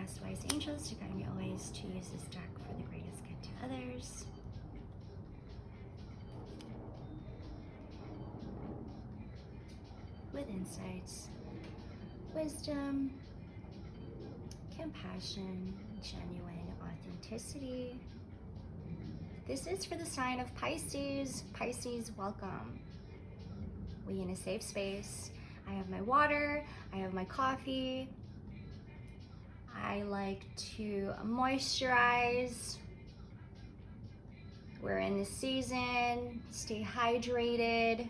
best wise angels to guide me always to use this deck for the greatest good to others. With insights, wisdom, compassion, genuine authenticity. This is for the sign of Pisces. Pisces, welcome. We in a safe space. I have my water, I have my coffee. I like to moisturize. We're in the season, stay hydrated.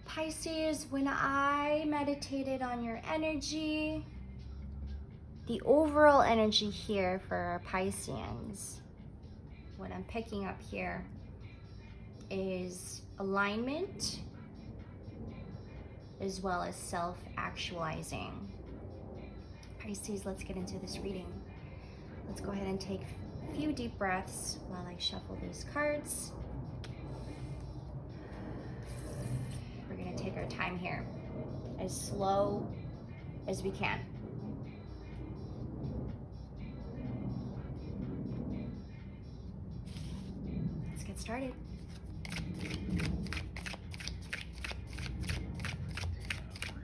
Pisces, when I meditated on your energy, the overall energy here for Pisceans, what I'm picking up here is alignment as well as self-actualizing. Pisces, let's get into this reading. Let's go ahead and take a few deep breaths while I shuffle these cards. We're gonna take our time here, as slow as we can. Let's get started.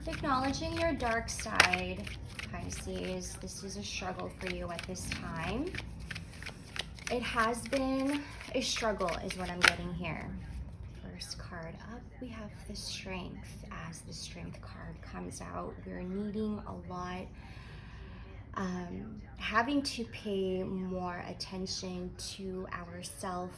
Acknowledging your dark side, Pisces. This is a struggle for you at this time. It has been a struggle is what I'm getting here. First card up, we have the Strength. As the Strength card comes out, we're needing a lot, having to pay more attention to ourselves,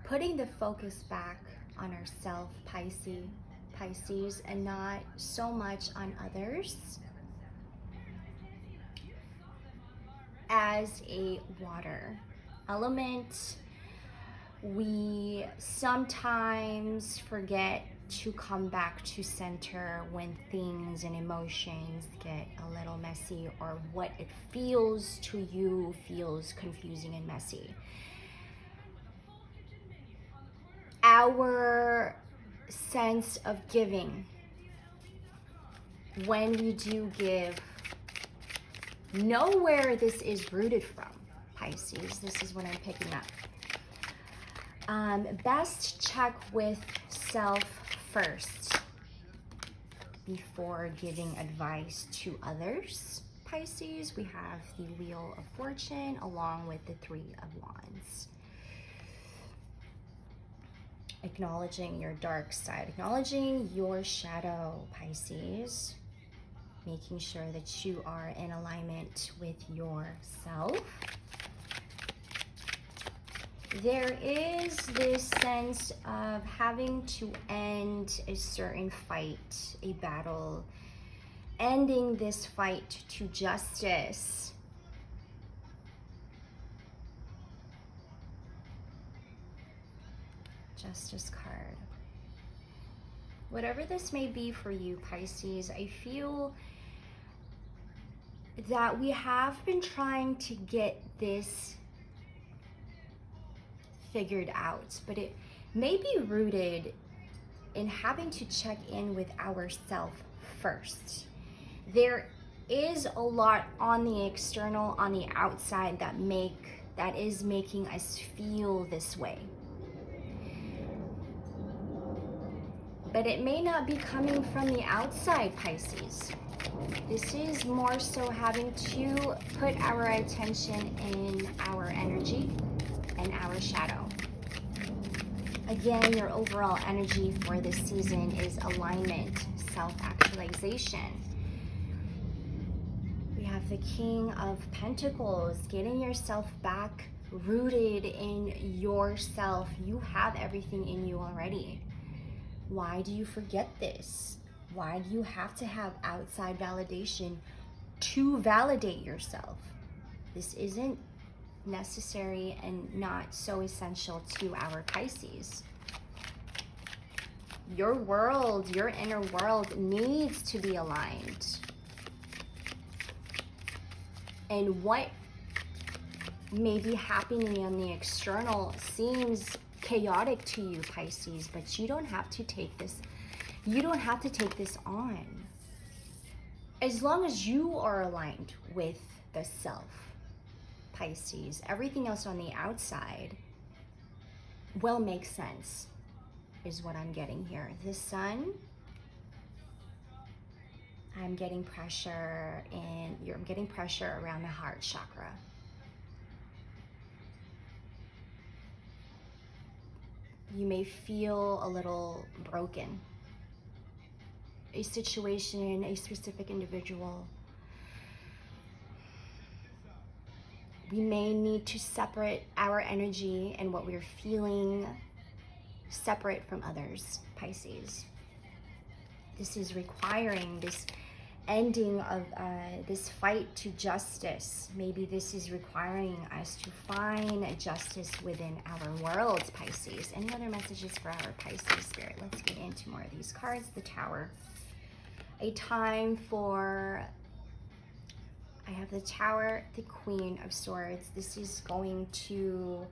putting the focus back on ourselves, Pisces, and not so much on others. As a water element, we sometimes forget to come back to center when things and emotions get a little messy, or what it feels to you feels confusing and messy. Our sense of giving, when we do give, know where this is rooted from, Pisces. This is what I'm picking up. Best check with self first before giving advice to others, Pisces. We have the Wheel of Fortune along with the Three of Wands. Acknowledging your dark side, acknowledging your shadow, Pisces. Making sure that you are in alignment with yourself. There is this sense of having to end a certain fight, a battle, ending this fight to justice. Justice card. Whatever this may be for you, Pisces, I feel that we have been trying to get this figured out, but it may be rooted in having to check in with ourselves first. There is a lot on the external, on the outside that is making us feel this way. But it may not be coming from the outside, Pisces. This is more so having to put our attention in our energy and our shadow. Again, your overall energy for this season is alignment, self-actualization. We have the King of Pentacles, getting yourself back rooted in yourself. You have everything in you already. Why do you forget this? Why do you have to have outside validation to validate yourself? This isn't necessary and not so essential to our Pisces. Your world, your inner world needs to be aligned. And what may be happening on the external seems chaotic to you, Pisces, but you don't have to take this on. as long as you are aligned with the self, Pisces, everything else on the outside will make sense, is what I'm getting here. The sun, I'm getting pressure, and I'm getting pressure around the heart chakra. You may feel a little broken. A situation, a specific individual. We may need to separate our energy and what we're feeling separate from others, Pisces. This is requiring this ending of this fight to justice. Maybe this is requiring us to find justice within our worlds, Pisces. Any other messages for our Pisces spirit? Let's get into more of these cards. The Tower. A time for, I have the Tower, the Queen of Swords. This is going to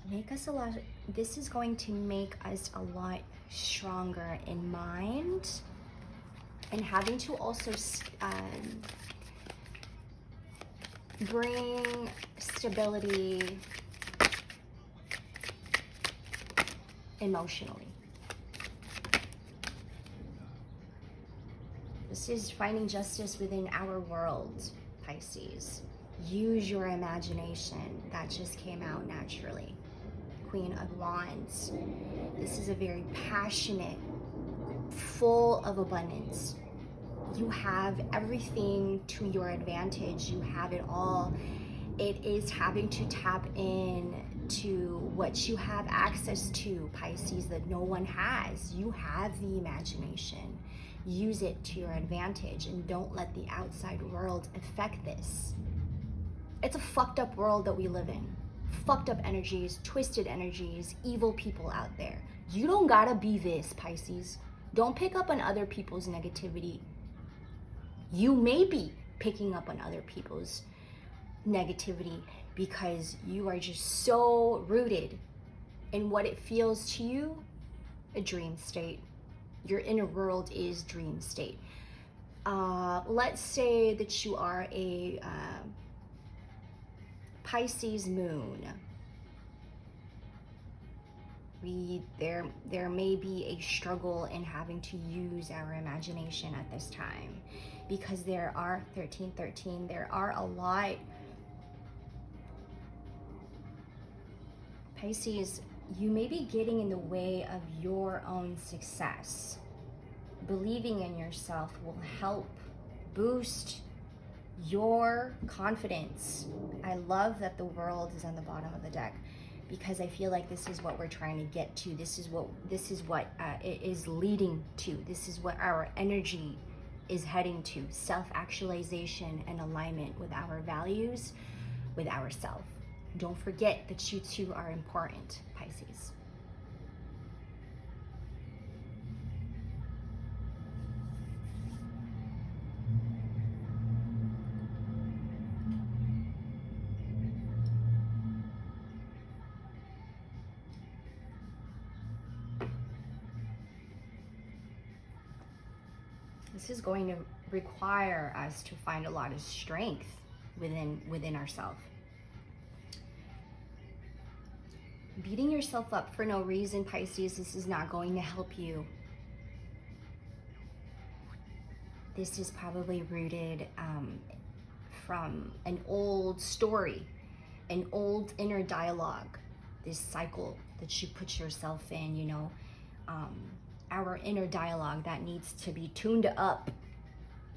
make us this is going to make us a lot stronger in mind, and having to also bring stability emotionally. This is finding justice within our world, Pisces. Use your imagination. That just came out naturally. Queen of Wands. This is a very passionate, full of abundance. You have everything to your advantage. You have it all. It is having to tap in to what you have access to, Pisces, that no one has. You have the imagination. Use it to your advantage, and don't let the outside world affect this. It's a fucked up world that we live in. Fucked up energies, twisted energies, evil people out there. You don't gotta be this, Pisces. Don't pick up on other people's negativity. You may be picking up on other people's negativity because you are just so rooted in what it feels to you, a dream state. Your inner world is dream state. Let's say that you are a Pisces moon. There may be a struggle in having to use our imagination at this time, because there are 1313. There are a lot. Pisces, you may be getting in the way of your own success. Believing in yourself will help boost your confidence. I love that the world is on the bottom of the deck, because I feel like this is what we're trying to get to. This is what it is leading to. This is what our energy is heading to. Self-actualization and alignment with our values, with ourself. Don't forget that you two are important, Pisces. This is going to require us to find a lot of strength within ourselves. Beating yourself up for no reason, Pisces, this is not going to help you. This is probably rooted from an old story, an old inner dialogue, this cycle that you put yourself in, you know, our inner dialogue that needs to be tuned up.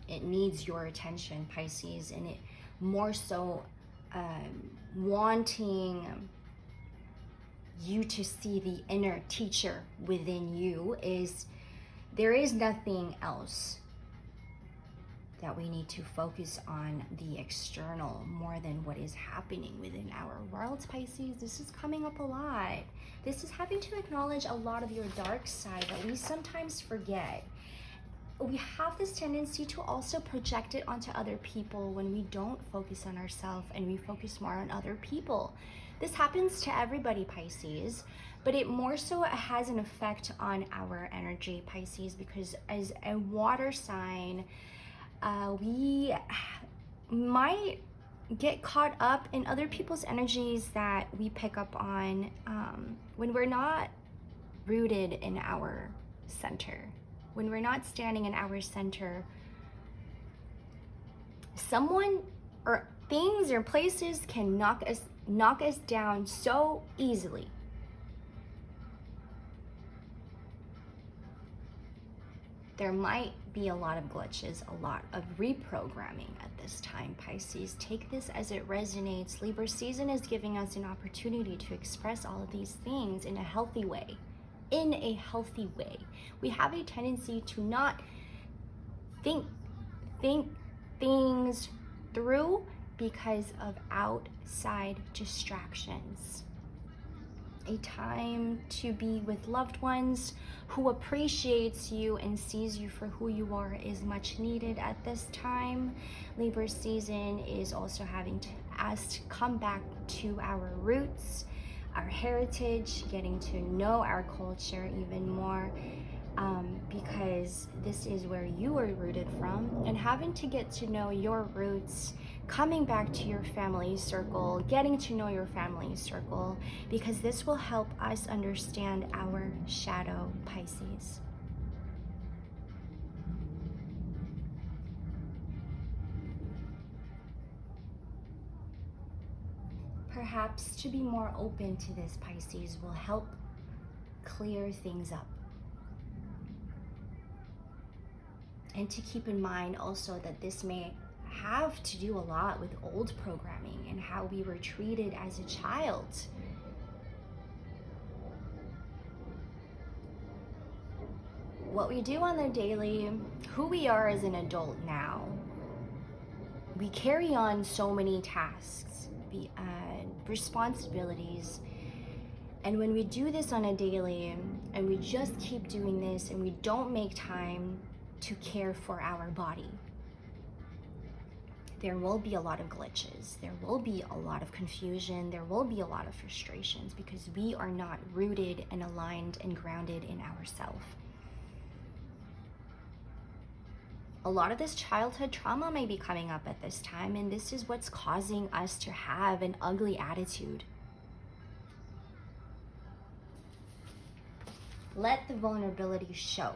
It needs your attention, Pisces, and it more so wanting you to see the inner teacher within you. Is there is nothing else that we need to focus on the external more than what is happening within our worlds, Pisces. This is coming up a lot. This is having to acknowledge a lot of your dark side that we sometimes forget. we have this tendency to also project it onto other people when we don't focus on ourselves and we focus more on other people. This happens to everybody, Pisces, but it more so has an effect on our energy, Pisces, because as a water sign, we might get caught up in other people's energies that we pick up on when we're not rooted in our center. When we're not standing in our center, someone or things or places can knock us down so easily. There might be a lot of glitches, a lot of reprogramming at this time, Pisces. Take this as it resonates. Libra season is giving us an opportunity to express all of these things in a healthy way. In a healthy way. We have a tendency to not think things through because of outside distractions. A time to be with loved ones who appreciates you and sees you for who you are is much needed at this time. Libra season is also having us to come back to our roots, our heritage, getting to know our culture even more, because this is where you are rooted from, and having to get to know your roots, coming back to your family circle, getting to know your family circle, because this will help us understand our shadow, Pisces. Perhaps to be more open to this, Pisces, will help clear things up. And to keep in mind also that this may have to do a lot with old programming and how we were treated as a child. What we do on the daily, who we are as an adult now, we carry on so many tasks, responsibilities, and when we do this on a daily and we just keep doing this and we don't make time to care for our body, there will be a lot of glitches, there will be a lot of confusion, there will be a lot of frustrations because we are not rooted and aligned and grounded in ourselves. A lot of this childhood trauma may be coming up at this time, and this is what's causing us to have an ugly attitude. Let the vulnerability show.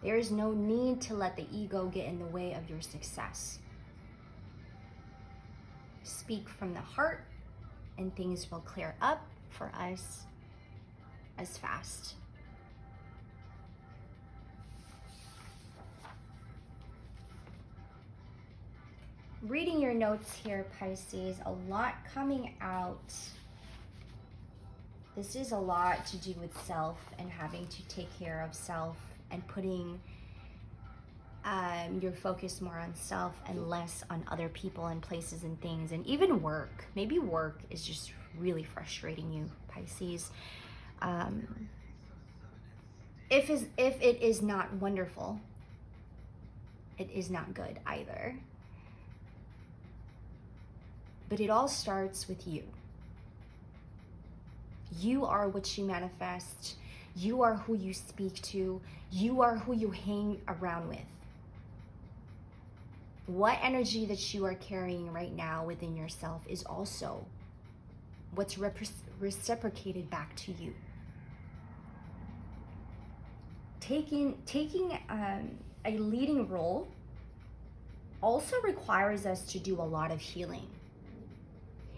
There is no need to let the ego get in the way of your success. Speak from the heart, and things will clear up for us as fast. Reading your notes here, Pisces, a lot coming out. This is a lot to do with self and having to take care of self and putting your focus more on self and less on other people and places and things, and even work. Maybe work is just really frustrating you, Pisces. If it is not wonderful, it is not good either. But it all starts with you. You are what you manifest. You are who you speak to. You are who you hang around with. What energy that you are carrying right now within yourself is also what's reciprocated back to you. Taking a leading role also requires us to do a lot of healing.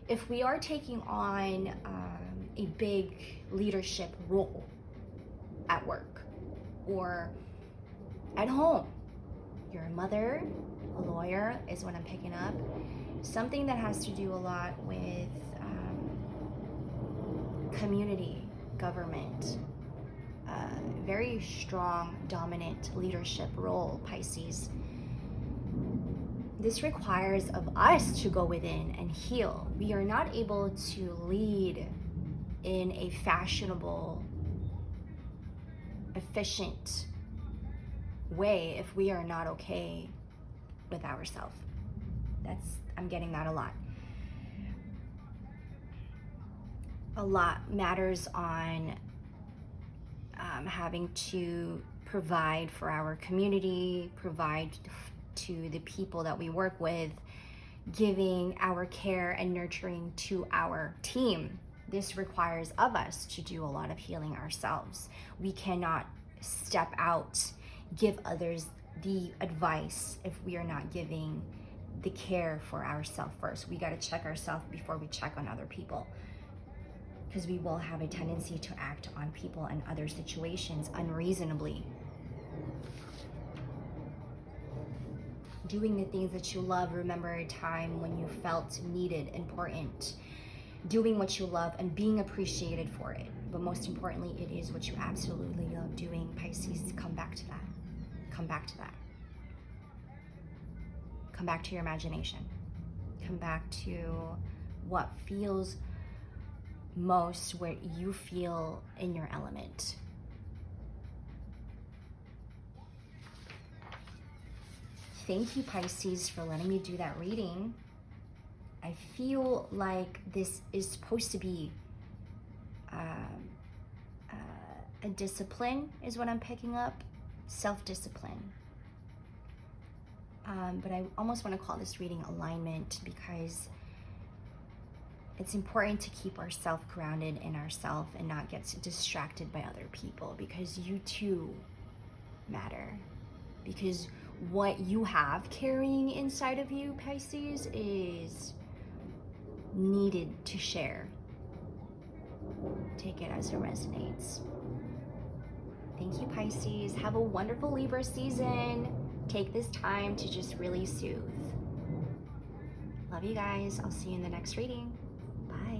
If we are taking on a big leadership role at work or at home, you're a mother, a lawyer is what I'm picking up, something that has to do a lot with community, government, very strong, dominant leadership role, Pisces. This requires of us to go within and heal. We are not able to lead in a fashionable, efficient way if we are not okay with ourselves. I'm getting that a lot. A lot matters on having to provide for our community, provide to the people that we work with, giving our care and nurturing to our team. This requires of us to do a lot of healing ourselves. We cannot step out, give others the advice if we are not giving the care for ourselves first. We got to check ourselves before we check on other people, because we will have a tendency to act on people and other situations unreasonably. Doing the things that you love. Remember a time when you felt needed, important. Doing what you love and being appreciated for it. But most importantly, it is what you absolutely love doing. Pisces, come back to that. Come back to that. Come back to your imagination. Come back to what feels most, where you feel in your element. Thank you, Pisces, for letting me do that reading. I feel like this is supposed to be a discipline, is what I'm picking up. Self-discipline. But I almost want to call this reading alignment, because it's important to keep ourselves grounded in ourselves and not get distracted by other people, because you too matter. Because what you have carrying inside of you, Pisces, is needed to share. Take it as it resonates. Thank you, Pisces. Have a wonderful Libra season. Take this time to just really soothe. Love you guys. I'll see you in the next reading. Bye.